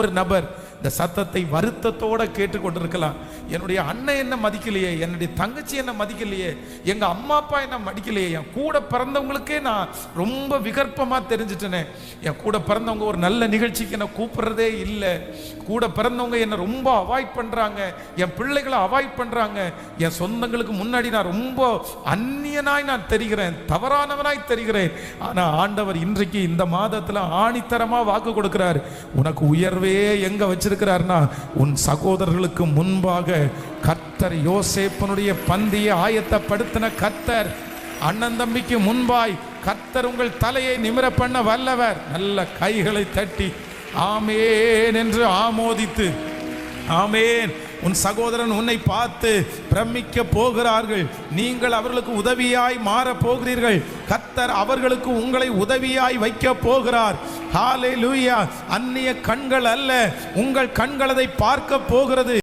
ஒரு நபர் இந்த சத்தத்தை வருத்தத்தோட கேட்டுக்கொண்டிருக்கலாம். என்னுடைய அண்ணன் என்ன மதிக்கலையே, என்னுடைய தங்கச்சி என்ன மதிக்கலையே, எங்க அம்மா அப்பா என்ன மதிக்கலையே, என் கூட பிறந்தவங்களுக்கே நான் ரொம்ப விகற்பமா தெரிஞ்சிட்டேனே, என் கூட பிறந்தவங்க ஒரு நல்ல நிகழ்ச்சிக்கு என்ன கூப்பிடுறதே இல்லை, கூட பிறந்தவங்க என்ன ரொம்ப அவாய்ட் பண்றாங்க, என் பிள்ளைகளை அவாய்ட் பண்றாங்க, என் சொந்தங்களுக்கு முன்னாடி நான் ரொம்ப அந்நியனாய் நான் தெரிகிறேன், தவறானவனாய் தெரிகிறேன். ஆனா ஆண்டவர் இன்றைக்கு இந்த மாதத்துல ஆணித்தரமா வாக்கு கொடுக்கிறார். உனக்கு உயர்வே எங்க வச்சிருக்கிறார்னா, உன் சகோதரர்களுக்கு முன்பாக கர்த்தர் யோசேப்பனுடைய பந்தியை ஆயத்தப்படுத்தின கர்த்தர், அண்ணன் தம்பிக்கு முன்பாய் கர்த்தர் உங்கள் தலையை நிமிர பண்ண வல்லவர். நல்ல கைகளை தட்டி ஆமேன் என்று ஆமோதித்து, ஆமேன். உன் சகோதரன் உன்னை பார்த்து பிரமிக்க போகிறார்கள், நீங்கள் அவர்களுக்கு உதவியாய் மாற போகிறீர்கள், கர்த்தர் அவர்களுக்கு உங்களை உதவியாய் வைக்க போகிறார். ஹல்லேலூயா. அந்நிய கண்கள் அல்ல, உங்கள் கண்கள் அதை பார்க்க போகிறது.